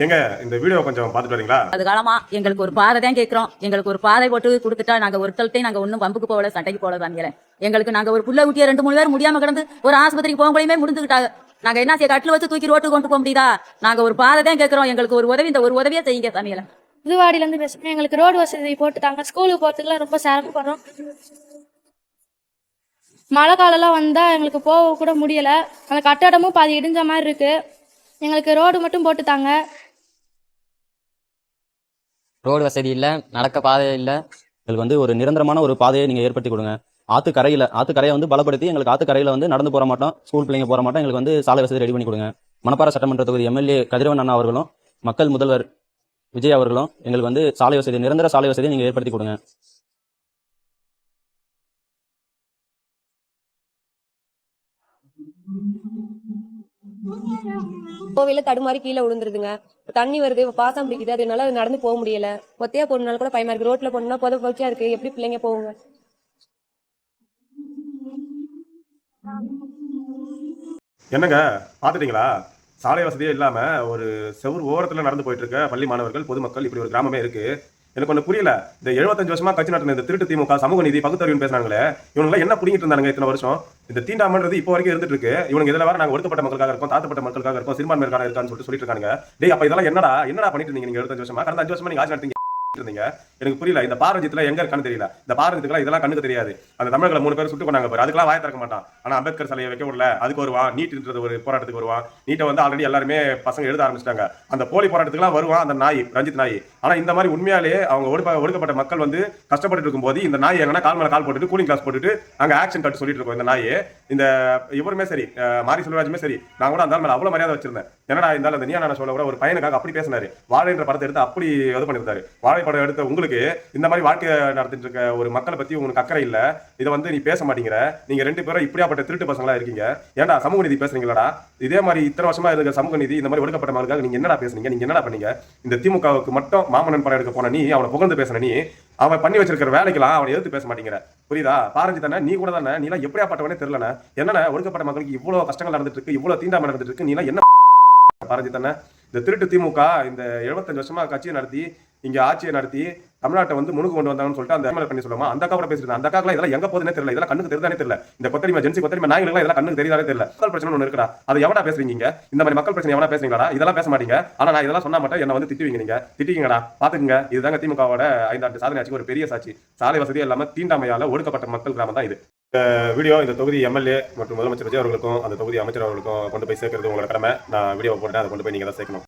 எங்க இந்த வீடியோ கொஞ்சம் பார்த்துட்டு வரீங்களா? அது காலமா எங்களுக்கு ஒரு பாதை தான் கேட்கிறோம். எங்களுக்கு ஒரு பாதை போட்டு கொடுத்துட்டா நாங்க ஒருத்தல்ட்டையும் நாங்க ஒன்றும் வம்புக்கு போகல, சண்டைக்கு போகல தானியல. எங்களுக்கு நாங்க ஒரு புள்ள ஊட்டிய 2 3 பேர் முடியாம கிடந்து ஒரு ஆஸ்பத்திரிக்கு போகலையுமே முடிஞ்சுக்கிட்டாங்க. நாங்க என்ன செய்ய கட்டில் வச்சு தூக்கி ரோட்டு கொண்டு போக முடியுதா? நாங்க ஒரு பாதை தான் கேட்கிறோம். எங்களுக்கு ஒரு உதவி, இந்த ஒரு உதவியே செய்யுங்க சாமியில. புதுவாடியிலேருந்து பேசுகிறேன். எங்களுக்கு ரோடு வசதி போட்டுட்டாங்க. ஸ்கூலுக்கு போகிறதுக்குலாம் ரொம்ப சிரமப்படுறோம். மழை காலம்லாம் வந்தால் எங்களுக்கு போக கூட முடியலை. அந்த கட்டடமும் பாதி இடிஞ்ச மாதிரி இருக்குது. எங்களுக்கு ரோடு மட்டும் போட்டுத்தாங்க. ரோடு வசதி இல்லை, நடக்க பாதை இல்லை. எங்களுக்கு ஒரு நிரந்தரமான ஒரு பாதையை நீங்கள் ஏற்படுத்தி கொடுங்க. ஆற்றுக்கரையை பலப்படுத்தி எங்களுக்கு ஆற்றுக்கரையில் நடந்து போகிற மாட்டோம், ஸ்கூல் பிள்ளைங்க போகிற மாட்டோம். எங்களுக்கு சாலை வசதி ரெடி பண்ணி கொடுங்க. மணப்பாறை சட்டமன்ற தொகுதி எம்எல்ஏ கதிரவன் அண்ணா அவர்களும் மக்கள் முதல்வர் விஜய் அவர்களும் எங்களுக்கு சாலை வசதி, நிரந்தர சாலை வசதியை நீங்கள் ஏற்படுத்தி கொடுங்க. கோவில தடுமாறி கீழே விழுந்துருதுங்க. தண்ணி வருது, பாசம் பிடிக்குது, அதனால நடந்து போக முடியல. ஒத்தையா போனாலும் கூட பயமா இருக்கு. ரோட்ல போனா புதப்பா இருக்கு, எப்படி பிள்ளைங்க போகுங்க? என்னங்க பாத்துட்டீங்களா? சாலை வசதியே இல்லாம ஒரு செவ்வறு ஓரத்துல நடந்து போயிட்டு இருக்க பள்ளி மாணவர்கள், பொதுமக்கள், இப்படி ஒரு கிராமமே இருக்கு. எனக்கு ஒண்ணு புரியல. இந்த 75 வருஷமா கட்சி நடத்தின இந்த திருட்டு திமுக சமூக நீதி பகுத்தறிவுன்னு பேசுறாங்களே, இவங்க என்ன புடிங்கிட்டு இருந்தாங்க இத்தனை வருஷம்? இந்த தீண்டாமன்றது இப்போ வரைக்கும் இருந்துட்டு இருக்கு. இவங்க இதுல வேற நாங்க ஒடுக்கப்பட்ட மக்களுக்காக இருக்கோம், தாழ்த்தப்பட்ட மக்களுக்காக இருக்கோம், சிறுபான்மையினருக்காக இருக்கான்னு சொல்லிட்டு இருக்காங்க. டேய், அப்ப இதெல்லாம் என்னடா பண்ணிட்டு இருந்தீங்க நீங்க 75 வருஷமா? கடந்த 5 வருஷமா நீங்க ஆட்சி நடத்தீங்க இருந்தீங்க. எனக்கு புரியல. இந்த பாரஞ்சித்துல எங்க இருக்கான்னு தெரியல. இந்த பாரஞ்சித்துக்குலாம் இதெல்லாம் கண்ணுக்கு தெரியாது. அந்த தமிழர்களை 3 பேர் சுட்டு கொண்டாங்க பாரு, அதுக்கெல்லாம் வாய திறக்க மாட்டான். ஆனா அம்பேத்கர் சிலையை வைக்க விடல, அதுக்கு வருவான். நீட்ன்றது ஒரு போராட்டத்துக்கு வருவான். நீட்டை ஆல்ரெடி எல்லாருமே பசங்க எழுத ஆரம்பிச்சிட்டாங்க. அந்த போலி போராட்டத்துக்குலாம் வருவான் அந்த நாய், ரஞ்சித் நாய். ஆனா இந்த மாதிரி உண்மையாலேயே அவங்க ஒடுக்கப்பட்ட மக்கள் கஷ்டப்பட்டு இருக்கும் போது இந்த நாய் எங்கன்னா கால் மேல கால் போட்டுட்டு கூலிங் கிளாஸ் போட்டுட்டு அங்க ஆக்ஷன் கட்டு சொல்லிட்டு இருக்கோம். இந்த நாய், இந்த இவருமே சரி, மாரி செல்வராஜுமே சரி, நான் கூட அந்த மேல அவ்வளவு மரியாதை வச்சிருந்தேன். என்னடா இருந்தாலும் அந்த நீயா நான் சொல்ல கூட ஒரு பையனுக்காக அப்படி பேசினாரு. வாழைன்ற படத்தை எடுத்து அப்படி இது பண்ணிருந்தாரு. வாழை படம் எடுத்த உங்களுக்கு இந்த மாதிரி வாழ்க்கை நடத்திட்டு இருக்க ஒரு மக்களை பத்தி உங்களுக்கு அக்கறை இல்ல. இதை நீ பேச மாட்டீங்கிற. நீங்க 2 பேரும் இப்படியாப்பட்ட திருட்டு பசங்களா இருக்கீங்க. ஏன்டா சமூக நீதி பேசுறீங்களா? இதே மாதிரி இத்தனை வருஷமா இருக்க சமூக நீதி இந்த மாதிரி ஒடுக்கப்பட்ட மக்களுக்காக நீங்க என்னடா பேசுறீங்க? நீங்க என்னடா பண்ணீங்க? இந்த திமுகவுக்கு மட்டும் மாமன்னன் படம் எடுக்க போன நீ, அவனை புகழ்ந்து பேசுன நீ, அவன் பண்ணி வச்சிருக்கிற வேலைக்கெல்லாம் அவனை எதிர்த்து பேச மாட்டேங்கிற. புரியுதா? பாரஞ்சி தானே, நீ கூட தானே. நீலாம் எப்படியாப்பட்டவனே தெரியலண்ணே. என்னன்னா ஒடுக்கப்பட்ட மக்களுக்கு இவ்வளவு கஷ்டங்கள் நடந்துட்டு இருக்கு, இவ்வளவு தீண்டாமை நடந்துட்டு இருக்கு. நீலாம் என்ன பாரஞ்சி தானே? இந்த திருட்டு திமுக இந்த 75 வருஷமா கட்சியை நடத்தி, இங்க ஆட்சியை நடத்தி, தமிழ்நாட்டை முன்னுக்கு கொண்டு வந்தாங்கன்னு சொல்லிட்டு அந்த எம்எல்ஏ பண்ணி சொல்லுமா? அந்த அக்கா கூட பேசிட்டு அந்த அக்காக்கெல்லாம் இதெல்லாம் எங்க போதுன்னே தெரியல. இதெல்லாம் கண்ணுக்கு தெரியாதே தெரியல. இந்த கொத்தடிமை ஜென்சி கொத்தடிமை நாய்களுக்கு இதெல்லாம் கண்ணுக்கு தெரியாதே தெரியல. மக்கள் பிரச்சனை ஒன்று இருக்கா? அதை எவனா பேசுறீங்க? இந்த மாதிரி மக்கள் பிரச்சனை எவனா பேசுறீங்களா? இதெல்லாம் பேச மாட்டீங்க. ஆனா நான் இதெல்லாம் சொன்னா மட்டும் என்ன திட்டுவீங்க. நீங்க திட்டிங்கடா, பாத்துக்குங்க. இதுதாங்க திமுகவோட 5 ஆண்டு சாதனை ஆட்சிக்கு ஒரு பெரிய சாட்சி. சாலை வசதியே இல்லாம தீண்டாமையால ஒடுக்கப்பட்ட மக்கள் கிராமம் தான் இது. இந்த வீடியோ இந்த தொகுதி எம்எல்ஏ மற்றும் முதலமைச்சர் விஜய் அவர்களுக்கும் அந்த தொகுதி அமைச்சர் அவர்களுக்கும் கொண்டு போய் சேர்க்கிறது உங்களோட கடமை. நான் வீடியோ போட்டேன், அதை கொண்டு போய் நீங்க தான் சேர்க்கணும்.